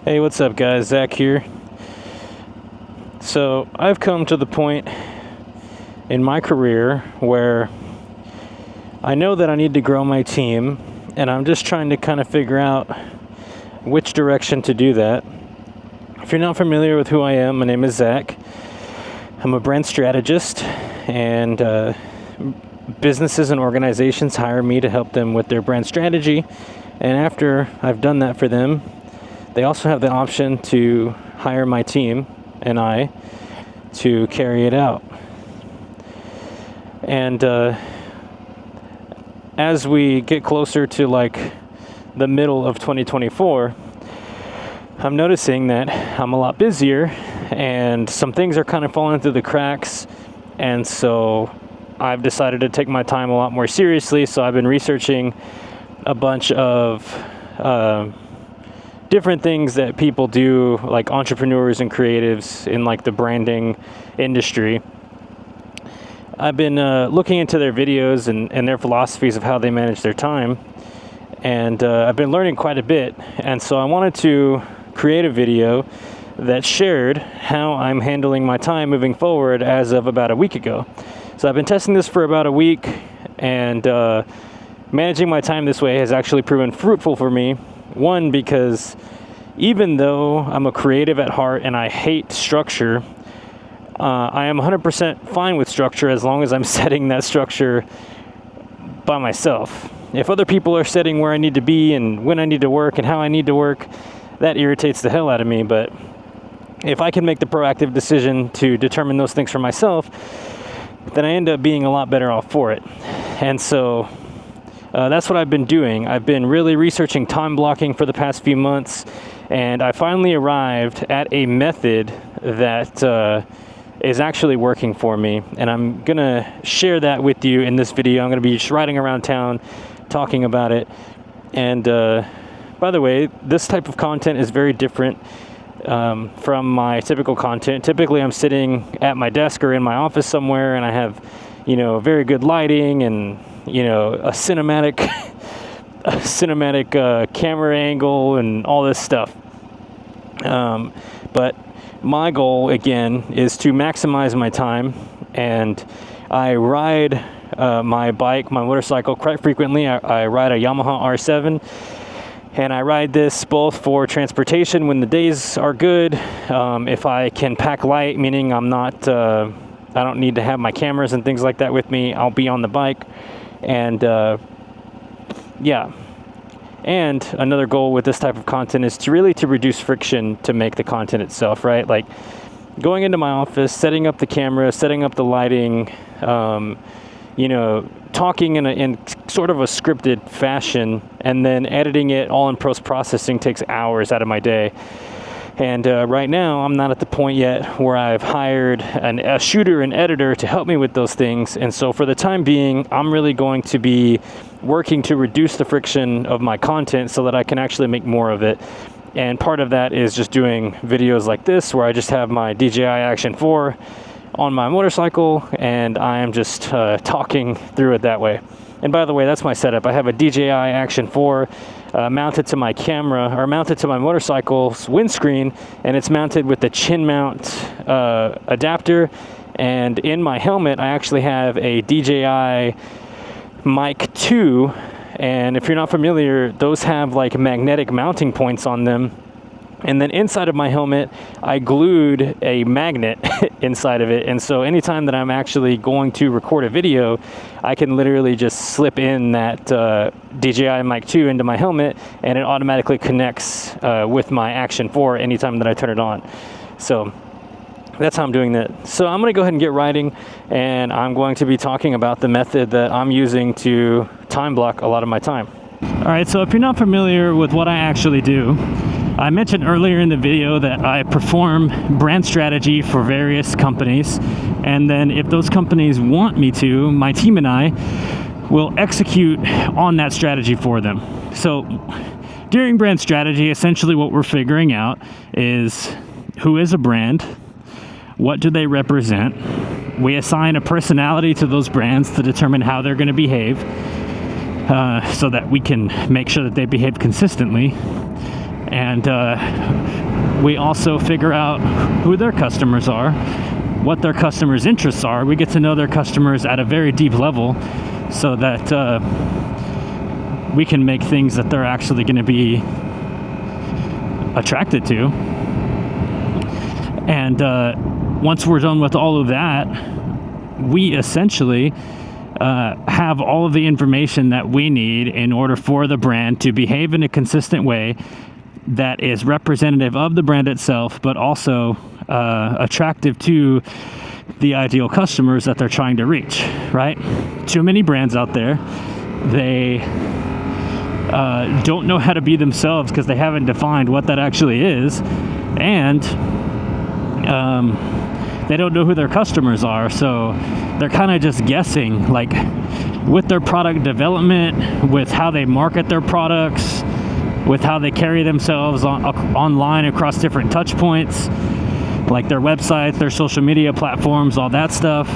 Hey, what's up guys? Zach here. So I've come to the point in my career where I know that I need to grow my team, and I'm just trying to kind of figure out which direction to do that. If you're not familiar with who I am, my name is Zach. I'm a brand strategist, and businesses and organizations hire me to help them with their brand strategy. And after I've done that for them, they also have the option to hire my team and I to carry it out. And as we get closer to like the middle of 2024, I'm noticing that I'm a lot busier and some things are kind of falling through the cracks. And so I've decided to take my time a lot more seriously. So I've been researching a bunch of different things that people do, like entrepreneurs and creatives in like the branding industry. I've been looking into their videos and their philosophies of how they manage their time, and I've been learning quite a bit. And so I wanted to create a video that shared how I'm handling my time moving forward as of about a week ago. So I've been testing this for about a week, and managing my time this way has actually proven fruitful for me. One, because even though I'm a creative at heart and I hate structure, I am 100% fine with structure as long as I'm setting that structure by myself. If other people are setting where I need to be and when I need to work and how I need to work, that irritates the hell out of me. But if I can make the proactive decision to determine those things for myself, then I end up being a lot better off for it. And so that's what I've been doing. I've been really researching time blocking for the past few months, and I finally arrived at a method that is actually working for me, and I'm going to share that with you in this video. I'm going to be just riding around town talking about it. And by the way, this type of content is very different from my typical content. Typically, I'm sitting at my desk or in my office somewhere, and I have, very good lighting and a cinematic camera angle and all this stuff. But my goal, again, is to maximize my time. And I ride my motorcycle quite frequently. I ride a Yamaha R7. And I ride this both for transportation when the days are good. If I can pack light, meaning I don't need to have my cameras and things like that with me, I'll be on the bike. And and another goal with this type of content is to reduce friction to make the content itself, right? Like going into my office, setting up the camera, setting up the lighting, talking in sort of a scripted fashion, and then editing it all in post-processing takes hours out of my day. And right now, I'm not at the point yet where I've hired a shooter and editor to help me with those things. And so for the time being, I'm really going to be working to reduce the friction of my content so that I can actually make more of it. And part of that is just doing videos like this, where I just have my DJI Action 4 on my motorcycle, and I am just talking through it that way. And by the way, that's my setup. I have a DJI Action 4 mounted to my camera, or mounted to my motorcycle's windscreen, and it's mounted with the chin mount adapter. And in my helmet, I actually have a DJI Mic 2, and if you're not familiar, those have like magnetic mounting points on them. And then inside of my helmet, I glued a magnet inside of it. And so anytime that I'm actually going to record a video, I can literally just slip in that DJI Mic 2 into my helmet, and it automatically connects with my Action 4 anytime that I turn it on. So that's how I'm doing that. So I'm going to go ahead and get riding, and I'm going to be talking about the method that I'm using to time block a lot of my time. All right, so if you're not familiar with what I actually do, I mentioned earlier in the video that I perform brand strategy for various companies, and then if those companies want me to, my team and I will execute on that strategy for them. So during brand strategy, essentially what we're figuring out is who is a brand, what do they represent. We assign a personality to those brands to determine how they're going to behave, so that we can make sure that they behave consistently. And we also figure out who their customers are, what their customers' interests are. We get to know their customers at a very deep level so that we can make things that they're actually going to be attracted to. And once we're done with all of that, we essentially have all of the information that we need in order for the brand to behave in a consistent way that is representative of the brand itself, but also attractive to the ideal customers that they're trying to reach, right? Too many brands out there, they don't know how to be themselves because they haven't defined what that actually is, and they don't know who their customers are, so they're kind of just guessing, like with their product development, with how they market their products, with how they carry themselves online across different touch points, like their websites, their social media platforms, all that stuff.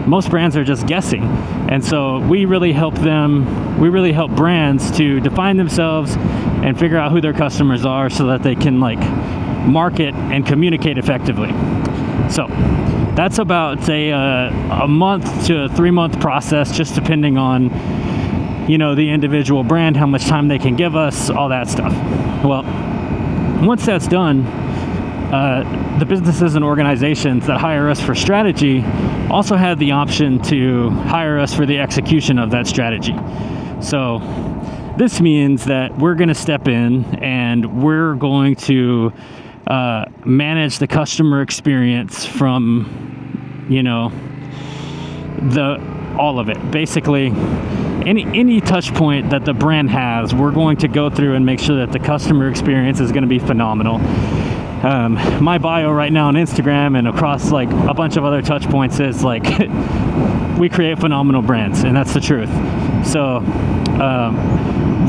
Most brands are just guessing. And so we really help brands to define themselves and figure out who their customers are so that they can like market and communicate effectively. So that's about a month to a 3-month process, just depending on, you know, the individual brand, how much time they can give us, all that stuff. Well, once that's done, the businesses and organizations that hire us for strategy also have the option to hire us for the execution of that strategy. So this means that we're going to step in and we're going to manage the customer experience from, you know, all of it. Basically, any touch point that the brand has, we're going to go through and make sure that the customer experience is going to be phenomenal. My bio right now on Instagram and across like a bunch of other touch points is like, we create phenomenal brands, and that's the truth. So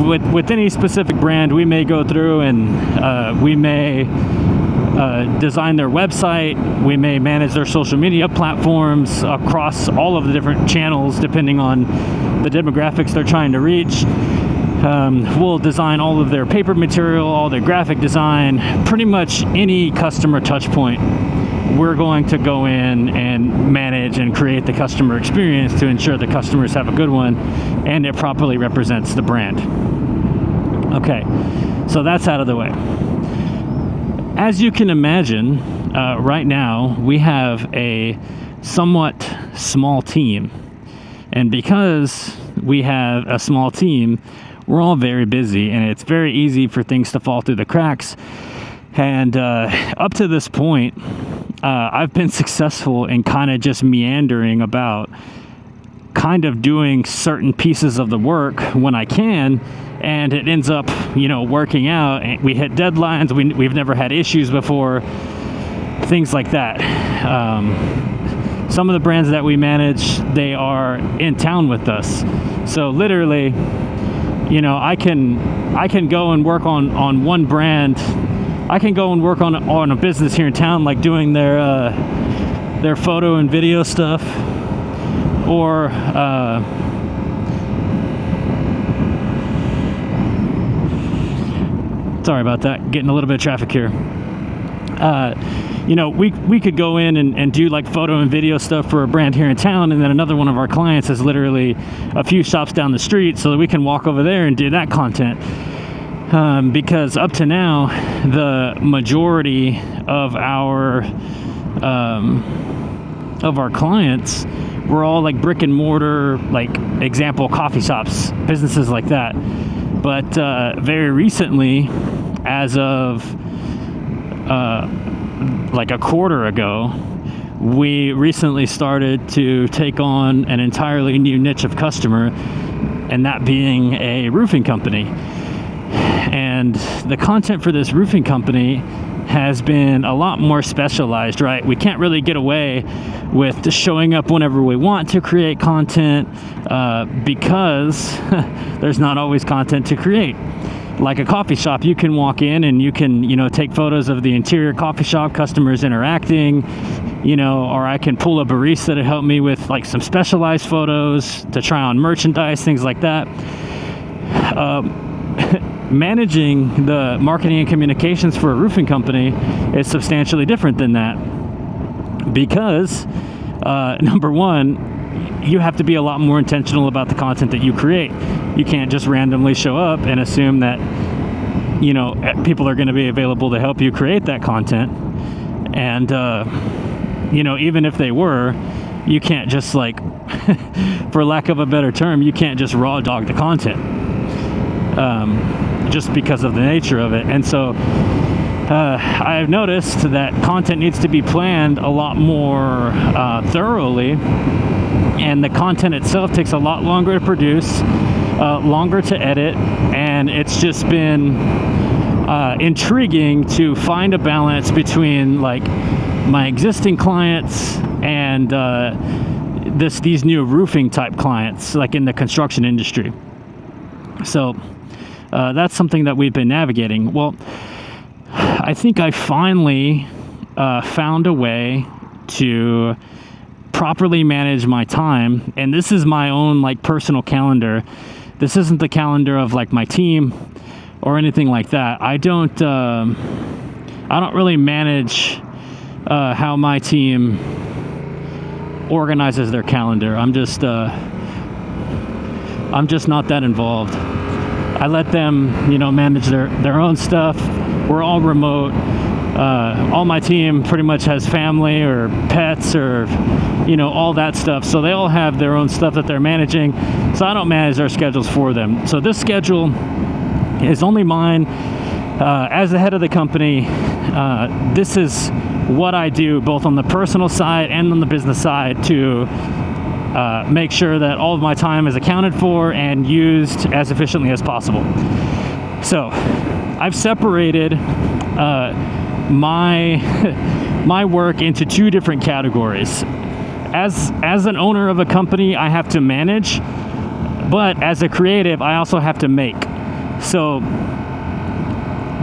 with any specific brand, we may go through and we may design their website, we may manage their social media platforms across all of the different channels depending on the demographics they're trying to reach. We'll design all of their paper material, all their graphic design, pretty much any customer touch point. We're going to go in and manage and create the customer experience to ensure the customers have a good one and it properly represents the brand. Okay, so that's out of the way. As you can imagine, right now we have a somewhat small team. And because we have a small team, we're all very busy, and it's very easy for things to fall through the cracks. And up to this point, I've been successful in kind of just meandering about, kind of doing certain pieces of the work when I can, and it ends up, you know, working out. We hit deadlines. We've never had issues before, things like that. Some of the brands that we manage, they are in town with us. So literally, you know, I can go and work on one brand. I can go and work on a business here in town, like doing their photo and video stuff, or sorry about that, getting a little bit of traffic here. You know, we could go in and do like photo and video stuff for a brand here in town, and then another one of our clients is literally a few stops down the street, so that we can walk over there and do that content. Because up to now, the majority of our clients were all like brick and mortar, like example coffee shops, businesses like that. But very recently, as of like a quarter ago, we recently started to take on an entirely new niche of customer, and that being a roofing company. And the content for this roofing company has been a lot more specialized, right? We can't really get away with just showing up whenever we want to create content because there's not always content to create. Like a coffee shop, you can walk in and you can, you know, take photos of the interior coffee shop, customers interacting, you know, or I can pull a barista to help me with like some specialized photos to try on merchandise, things like that. managing the marketing and communications for a roofing company is substantially different than that, because number one, you have to be a lot more intentional about the content that you create. You can't just randomly show up and assume that, you know, people are going to be available to help you create that content. And, you know, even if they were, you can't just, like, for lack of a better term, you can't just raw dog the content, just because of the nature of it. And so I've noticed that content needs to be planned a lot more thoroughly, and the content itself takes a lot longer to produce, longer to edit, and it's just been intriguing to find a balance between, like, my existing clients and these new roofing type clients, like in the construction industry. So that's something that we've been navigating. Well, I think I finally found a way to properly manage my time, and this is my own, like, personal calendar. This isn't the calendar of, like, my team or anything like that. I don't really manage how my team organizes their calendar. I'm just not that involved. I let them, you know, manage their own stuff. We're all remote. All my team pretty much has family or pets or, you know, all that stuff. So they all have their own stuff that they're managing. So I don't manage their schedules for them. So this schedule is only mine. As the head of the company, this is what I do both on the personal side and on the business side to make sure that all of my time is accounted for and used as efficiently as possible. So I've separated my work into two different categories. As an owner of a company, I have to manage, but as a creative, I also have to make. So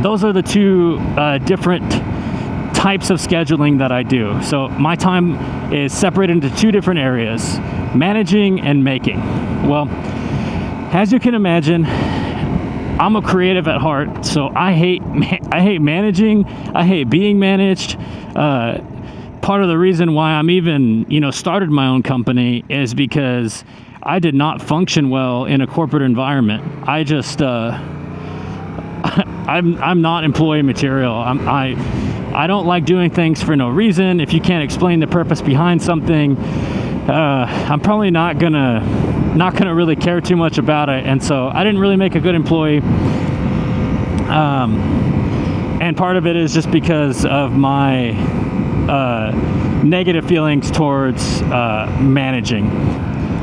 those are the two different types of scheduling that I do. So my time is separated into two different areas: managing and making. Well, as you can imagine, I'm a creative at heart, so I hate managing. I hate being managed. Part of the reason why I'm even, you know, started my own company is because I did not function well in a corporate environment. I just I'm not employee material. I don't like doing things for no reason. If you can't explain the purpose behind something, I'm probably not gonna really care too much about it. And so I didn't really make a good employee. And part of it is just because of my negative feelings towards managing.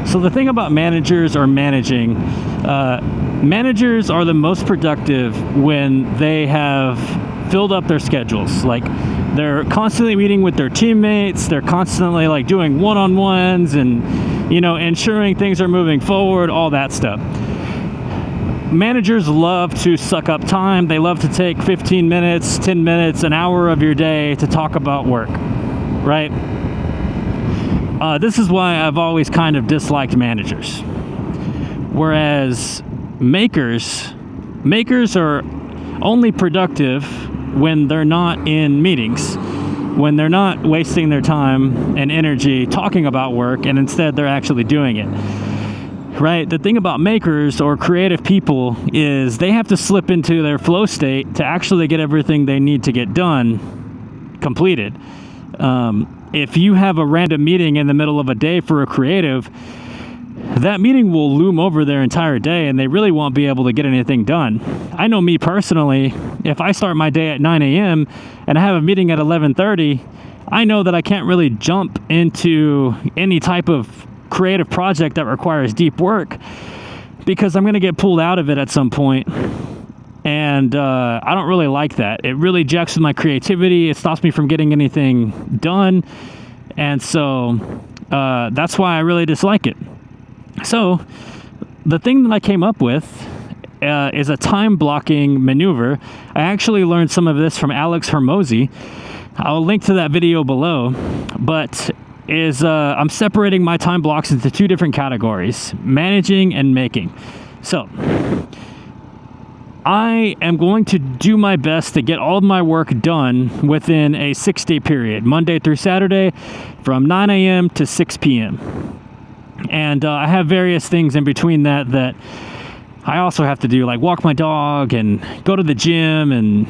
So the thing about managers or managing, managers are the most productive when they have filled up their schedules. Like, they're constantly meeting with their teammates, they're constantly, like, doing one-on-ones and, you know, ensuring things are moving forward, all that stuff. Managers love to suck up time. They love to take 15 minutes, 10 minutes, an hour of your day to talk about work, right? This is why I've always kind of disliked managers. Whereas makers are only productive when they're not in meetings, when they're not wasting their time and energy talking about work, and instead they're actually doing it. Right? The thing about makers or creative people is they have to slip into their flow state to actually get everything they need to get done completed. If you have a random meeting in the middle of a day for a creative, that meeting will loom over their entire day and they really won't be able to get anything done. I know me personally, if I start my day at 9 a.m. and I have a meeting at 11:30, I know that I can't really jump into any type of creative project that requires deep work because I'm going to get pulled out of it at some point. And I don't really like that. It really jacks with my creativity. It stops me from getting anything done. And so that's why I really dislike it. So the thing that I came up with is a time blocking maneuver. I actually learned some of this from Alex Hermosi. I'll link to that video below. But I'm separating my time blocks into two different categories: managing and making. So I am going to do my best to get all of my work done within a 6-day period, Monday through Saturday, from 9 a.m. to 6 p.m. And I have various things in between that I also have to do, like walk my dog and go to the gym and,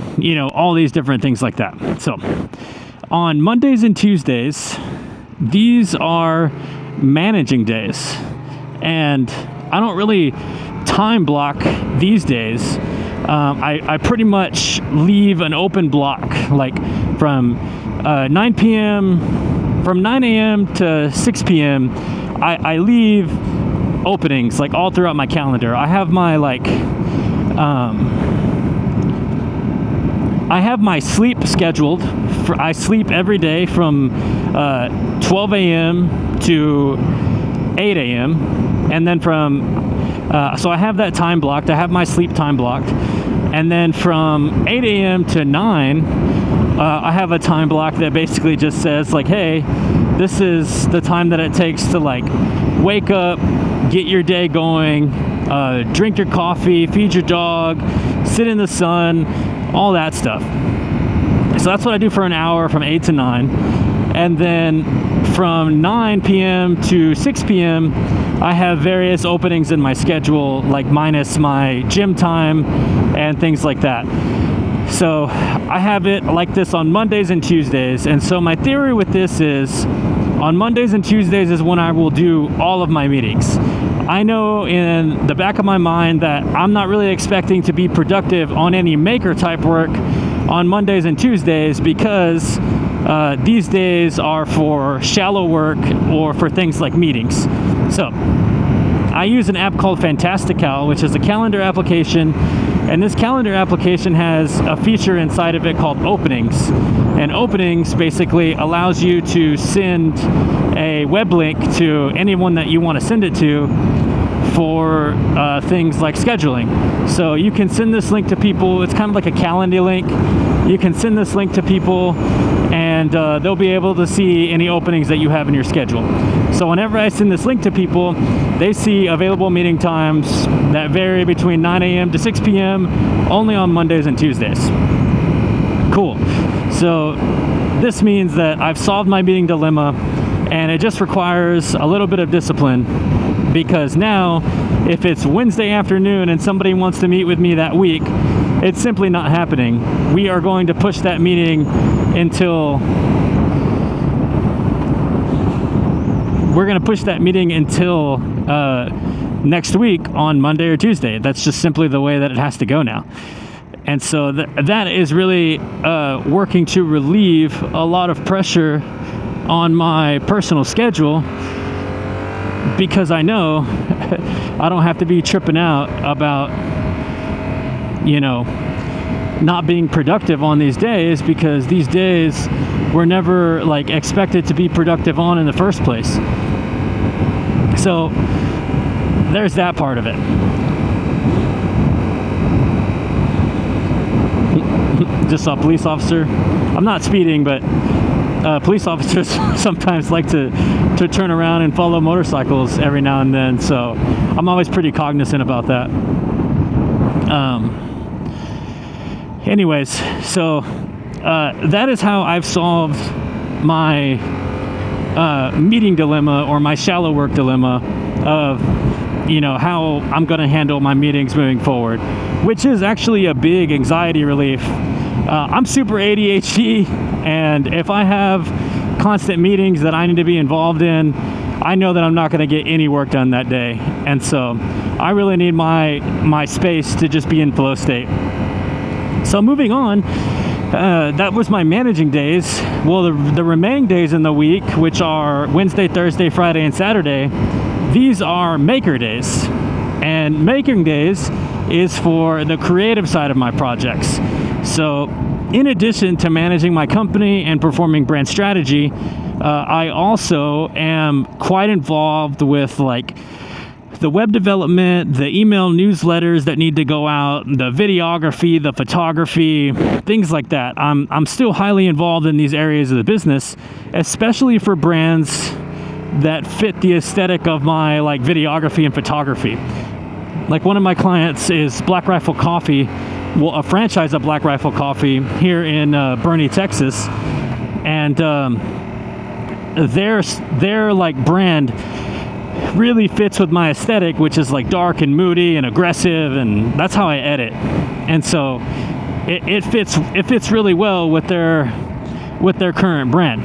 all these different things like that. So on Mondays and Tuesdays, these are managing days. And I don't really time block these days. I pretty much leave an open block, like from 9 p.m., from 9 a.m. to 6 p.m., I leave openings like all throughout my calendar. I have my I have my sleep scheduled. I sleep every day from 12 a.m. to 8 a.m. and then so I have that time blocked. I have my sleep time blocked. And then from 8 a.m. to 9, I have a time block that basically just says like, hey, this is the time that it takes to like wake up, get your day going, drink your coffee, feed your dog, sit in the sun, all that stuff. So that's what I do for an hour from 8 to 9. And then from 9 p.m. to 6 p.m., I have various openings in my schedule, like minus my gym time and things like that. So I have it like this on Mondays and Tuesdays. And so my theory with this is on Mondays and Tuesdays is when I will do all of my meetings. I know in the back of my mind that I'm not really expecting to be productive on any maker type work on Mondays and Tuesdays because these days are for shallow work or for things like meetings. So I use an app called Fantastical, which is a calendar application, and this calendar application has a feature inside of it called Openings. And Openings basically allows you to send a web link to anyone that you want to send it to for things like scheduling. So you can send this link to people. It's kind of like a calendar link. You can send this link to people and they'll be able to see any openings that you have in your schedule. So whenever I send this link to people, they see available meeting times that vary between 9 a.m. to 6 p.m. only on Mondays and Tuesdays. Cool. So this means that I've solved my meeting dilemma, and it just requires a little bit of discipline, because now if it's Wednesday afternoon and somebody wants to meet with me that week, it's simply not happening. We are going to push that meeting until next week on Monday or Tuesday. That's just simply the way that it has to go now. And so that is really working to relieve a lot of pressure on my personal schedule, because I know I don't have to be tripping out about, not being productive on these days, because these days were never like expected to be productive on in the first place. So there's that part of it. Just saw a police officer. I'm not speeding, but police officers sometimes like to turn around and follow motorcycles every now and then, so I'm always pretty cognizant about that. Anyways, so that is how I've solved my meeting dilemma, or my shallow work dilemma, of how I'm going to handle my meetings moving forward, which is actually a big anxiety relief. I'm super ADHD, and if I have constant meetings that I need to be involved in, I know that I'm not going to get any work done that day. And so I really need my space to just be in flow state. So moving on, that was my managing days. Well, the remaining days in the week, which are Wednesday, Thursday, Friday, and Saturday, these are maker days. And making days is for the creative side of my projects. So in addition to managing my company and performing brand strategy, I also am quite involved with like the web development, the email newsletters that need to go out, the videography, the photography, things like that. I'm still highly involved in these areas of the business, especially for brands that fit the aesthetic of my like videography and photography. like one of my clients is Black Rifle Coffee, well, a franchise of Black Rifle Coffee here in Boerne, Texas, and their like brand really fits with my aesthetic, which is like dark and moody and aggressive, and that's how I edit. And so it fits really well with their current brand.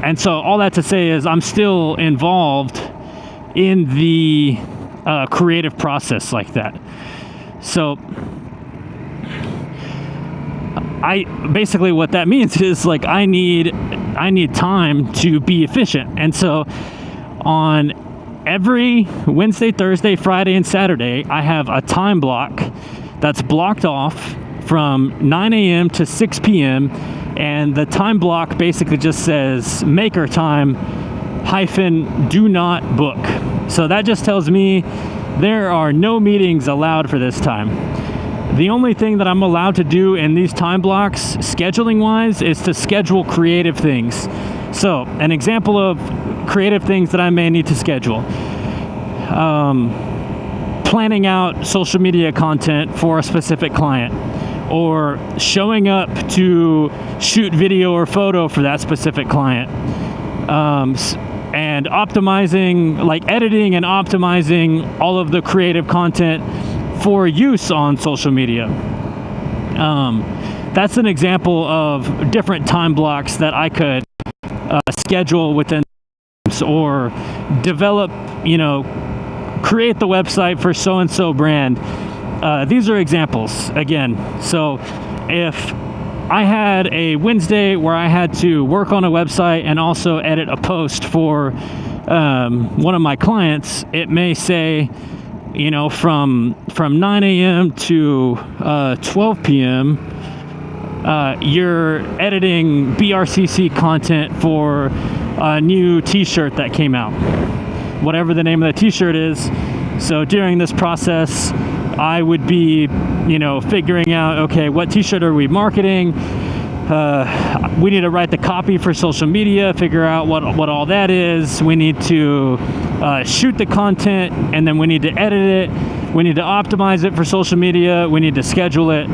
And so all that to say is I'm still involved in the creative process like that. So basically what that means is like I need time to be efficient. And so on every Wednesday, Thursday, Friday, and Saturday, I have a time block that's blocked off from 9 a.m. to 6 p.m. And the time block basically just says maker time - do not book. So that just tells me there are no meetings allowed for this time. The only thing that I'm allowed to do in these time blocks, scheduling wise, is to schedule creative things. So an example of creative things that I may need to schedule. Planning out social media content for a specific client, or showing up to shoot video or photo for that specific client, and optimizing, like editing and optimizing all of the creative content for use on social media. That's an example of different time blocks that I could schedule within, or develop, create the website for so-and-so brand. These are examples again. So if I had a Wednesday where I had to work on a website and also edit a post for one of my clients, it may say, from 9 a.m. to 12 p.m., you're editing BRCC content for a new t-shirt that came out, whatever the name of the t-shirt is. So during this process, I would be, figuring out, okay, what t-shirt are we marketing? We need to write the copy for social media, figure out what all that is. We need to shoot the content, and then we need to edit it. We need to optimize it for social media. We need to schedule it,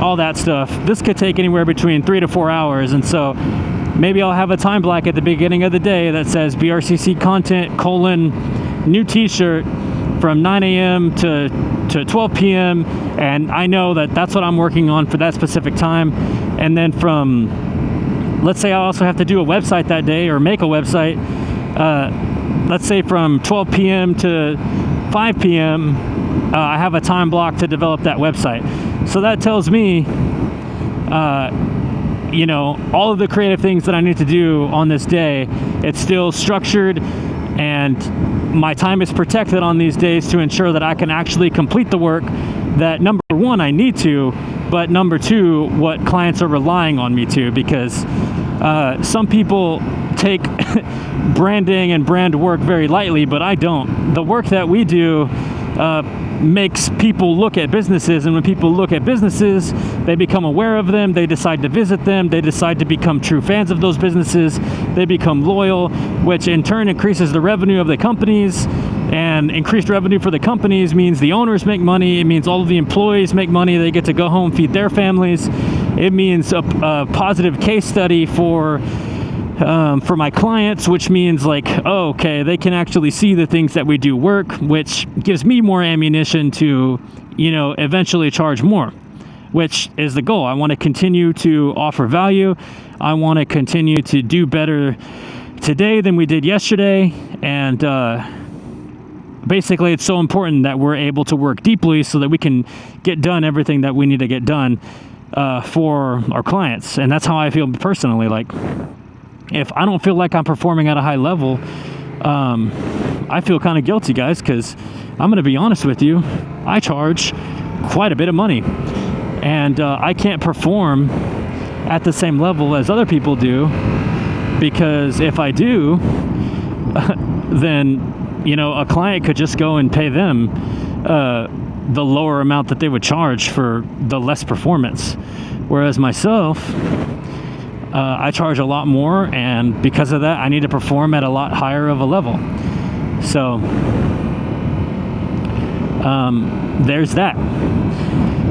all that stuff. This could take anywhere between 3 to 4 hours. And so maybe I'll have a time block at the beginning of the day that says BRCC content, new t-shirt from 9 a.m. to 12 p.m. And I know that that's what I'm working on for that specific time. And then let's say I also have to do a website that day or make a website. Let's say from 12 p.m. to 5 p.m. I have a time block to develop that website. So that tells me, all of the creative things that I need to do on this day, it's still structured, and my time is protected on these days to ensure that I can actually complete the work that, number one, I need to, but number two, what clients are relying on me to, because some people take branding and brand work very lightly, but I don't. The work that we do makes people look at businesses, and when people look at businesses, they become aware of them, they decide to visit them, they decide to become true fans of those businesses, they become loyal, which in turn increases the revenue of the companies, and increased revenue for the companies means the owners make money, it means all of the employees make money, they get to go home, feed their families, it means a positive case study for my clients, which means okay, they can actually see the things that we do work, which gives me more ammunition to, eventually charge more, which is the goal. I want to continue to offer value. I want to continue to do better today than we did yesterday. And basically, it's so important that we're able to work deeply so that we can get done everything that we need to get done for our clients. And that's how I feel personally. If I don't feel like I'm performing at a high level, I feel kind of guilty, guys, because I'm going to be honest with you, I charge quite a bit of money, and I can't perform at the same level as other people do, because if I do, then, a client could just go and pay them the lower amount that they would charge for the less performance, whereas myself, I charge a lot more, and because of that, I need to perform at a lot higher of a level. So there's that.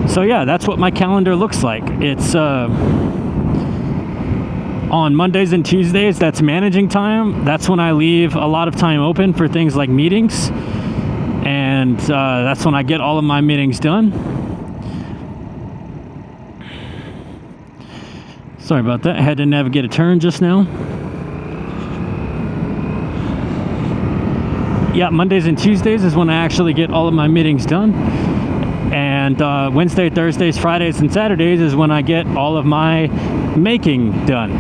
So yeah, that's what my calendar looks like. It's on Mondays and Tuesdays, that's managing time. That's when I leave a lot of time open for things like meetings, and that's when I get all of my meetings done. Sorry about that, I had to navigate a turn just now. Yeah, Mondays and Tuesdays is when I actually get all of my meetings done. And Wednesday, Thursdays, Fridays, and Saturdays is when I get all of my making done.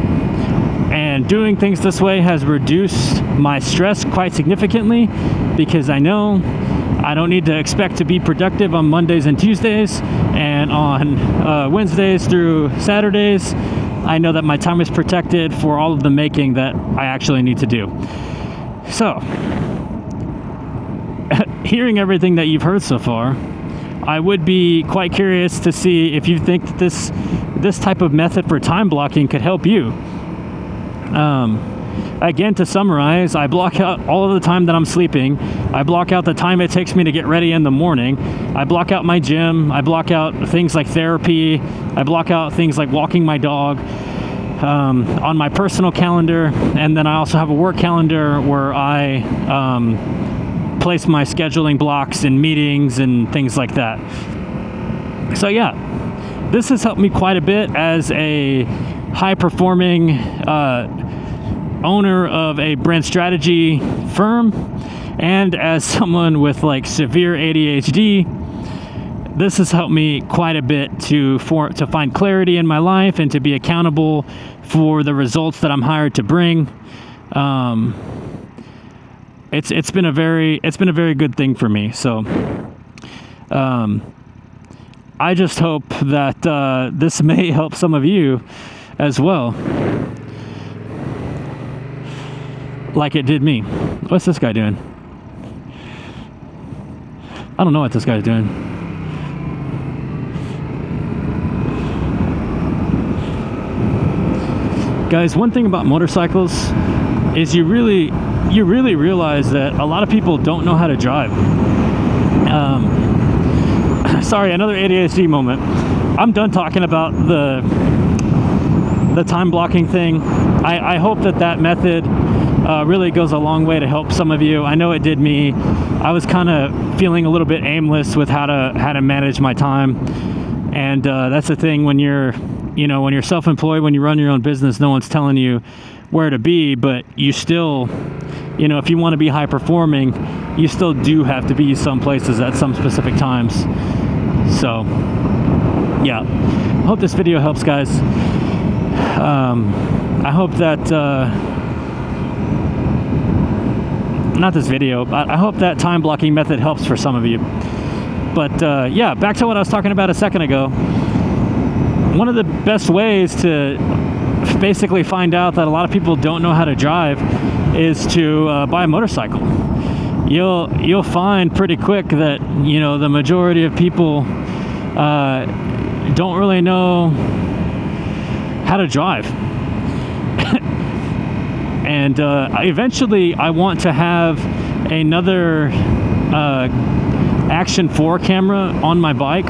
And doing things this way has reduced my stress quite significantly, because I know I don't need to expect to be productive on Mondays and Tuesdays, and on Wednesdays through Saturdays, I know that my time is protected for all of the making that I actually need to do. So, hearing everything that you've heard so far, I would be quite curious to see if you think that this type of method for time blocking could help you. Again, to summarize, I block out all of the time that I'm sleeping. I block out the time it takes me to get ready in the morning. I block out my gym. I block out things like therapy. I block out things like walking my dog on my personal calendar. And then I also have a work calendar where I place my scheduling blocks and meetings and things like that. So yeah, this has helped me quite a bit as a high-performing owner of a brand strategy firm, and as someone with like severe ADHD. This has helped me quite a bit to find clarity in my life and to be accountable for the results that I'm hired to bring. It's been a very good thing for me. So I just hope that this may help some of you as well, like it did me. What's this guy doing? I don't know what this guy's doing. Guys, one thing about motorcycles is you really realize that a lot of people don't know how to drive. Sorry, another ADHD moment. I'm done talking about the time blocking thing. I hope that method really goes a long way to help some of you. I know it did me. I was kind of feeling a little bit aimless with how to manage my time, and that's the thing when you're self-employed, when you run your own business, no one's telling you where to be, but you still, if you want to be high performing, you still do have to be some places at some specific times. So yeah, I hope this video helps, guys. I hope that not this video, but I hope that time blocking method helps for some of you. But yeah, back to what I was talking about a second ago. One of the best ways to basically find out that a lot of people don't know how to drive is to buy a motorcycle. You'll find pretty quick that the majority of people don't really know how to drive. And eventually I want to have another Action 4 camera on my bike.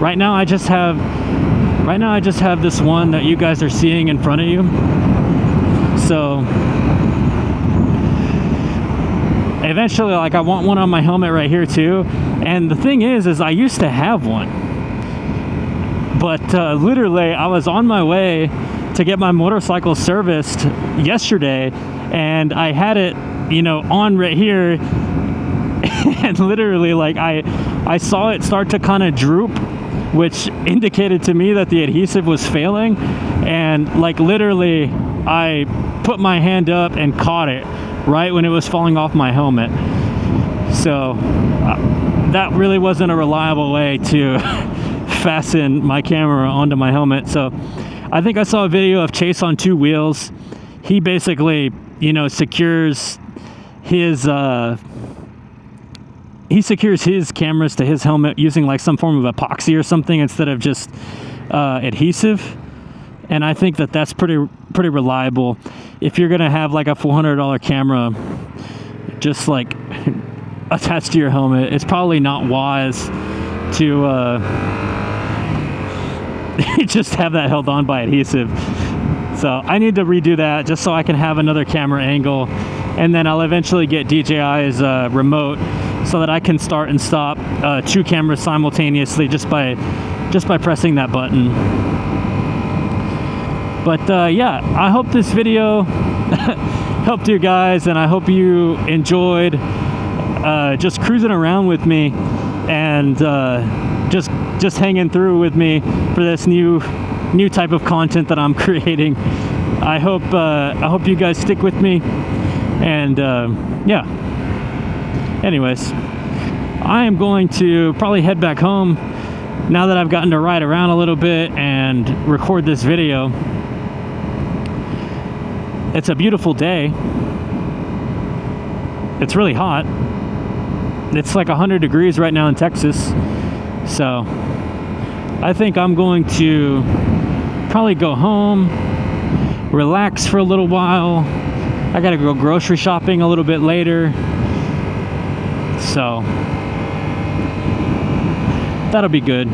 Right now I just have this one that you guys are seeing in front of you. So eventually, like, I want one on my helmet right here too. And the thing is I used to have one, but literally I was on my way to get my motorcycle serviced yesterday, and I had it on right here, and literally, like, I saw it start to kind of droop, which indicated to me that the adhesive was failing. And like, literally I put my hand up and caught it right when it was falling off my helmet. So that really wasn't a reliable way to fasten my camera onto my helmet. So I think I saw a video of Chase on 2 wheels. He basically secures his cameras to his helmet using like some form of epoxy or something instead of just adhesive. And I think that's pretty reliable. If you're gonna have like a $400 camera, just like attached to your helmet, it's probably not wise to just have that held on by adhesive. So I need to redo that just so I can have another camera angle, and then I'll eventually get DJI's remote so that I can start and stop 2 cameras simultaneously just by pressing that button. But yeah, I hope this video helped you guys, and I hope you enjoyed just cruising around with me and just hanging through with me for this new type of content that I'm creating. I hope you guys stick with me, and yeah. Anyways, I am going to probably head back home now that I've gotten to ride around a little bit and record this video. It's a beautiful day. It's really hot. It's like 100 degrees right now in Texas. So I think I'm going to probably go home, relax for a little while. I gotta go grocery shopping a little bit later. So that'll be good.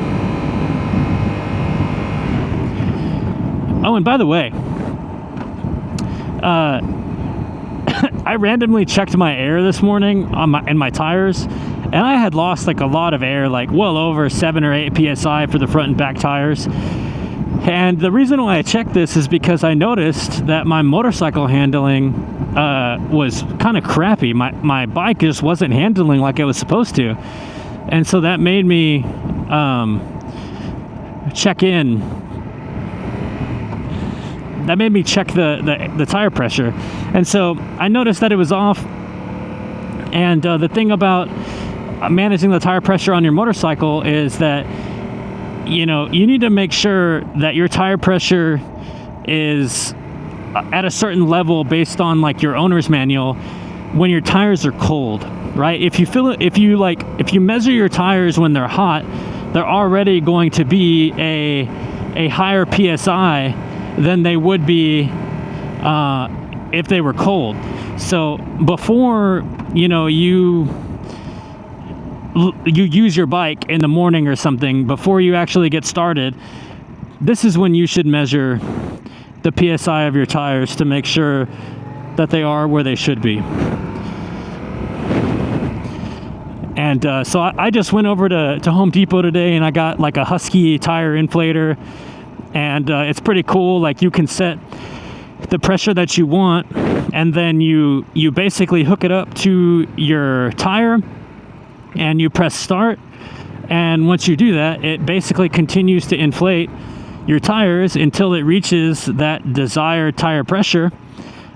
Oh, and by the way, I randomly checked my air this morning in my tires, and I had lost like a lot of air, like well over 7 or 8 psi for the front and back tires. And the reason why I checked this is because I noticed that my motorcycle handling was kind of crappy. My bike just wasn't handling like it was supposed to, and so that made me check in. That made me check the tire pressure, and so I noticed that it was off. And the thing about managing the tire pressure on your motorcycle is that you need to make sure that your tire pressure is at a certain level based on like your owner's manual when your tires are cold, right? If you measure your tires when they're hot, they're already going to be a higher PSI than they would be if they were cold. So before you use your bike in the morning or something, before you actually get started, this is when you should measure the PSI of your tires to make sure that they are where they should be. And so I just went over to Home Depot today, and I got like a Husky tire inflator. And it's pretty cool. Like, you can set the pressure that you want, and then you basically hook it up to your tire, and you press start. And once you do that, it basically continues to inflate your tires until it reaches that desired tire pressure,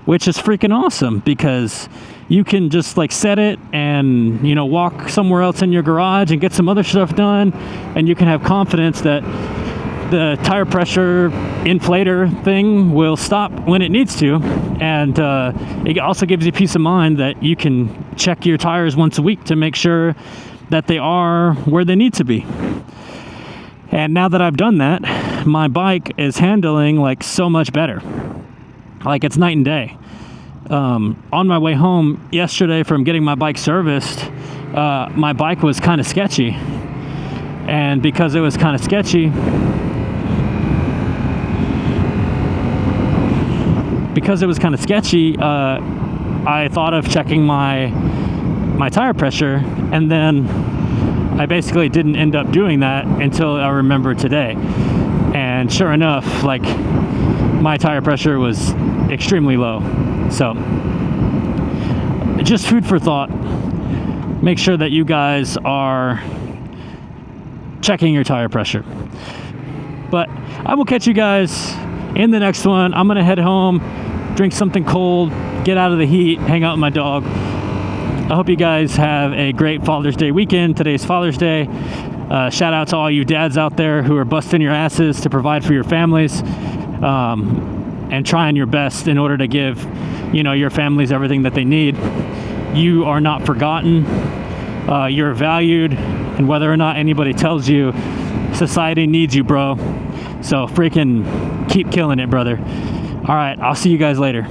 which is freaking awesome because you can just like set it and walk somewhere else in your garage and get some other stuff done, and you can have confidence that the tire pressure inflator thing will stop when it needs to. And it also gives you peace of mind that you can check your tires once a week to make sure that they are where they need to be. And now that I've done that, my bike is handling like so much better. Like, it's night and day. On my way home yesterday from getting my bike serviced, my bike was kind of sketchy. And because it was kind of sketchy, I thought of checking my tire pressure, and then I basically didn't end up doing that until I remembered today. And sure enough, like, my tire pressure was extremely low. So just food for thought. Make sure that you guys are checking your tire pressure. But I will catch you guys in the next one. I'm gonna head home, drink something cold, get out of the heat, hang out with my dog. I hope you guys have a great Father's Day weekend. Today's Father's Day. Shout out to all you dads out there who are busting your asses to provide for your families, and trying your best in order to give your families everything that they need. You are not forgotten. You're valued, and whether or not anybody tells you, society needs you, bro. So freaking keep killing it, brother. All right, I'll see you guys later.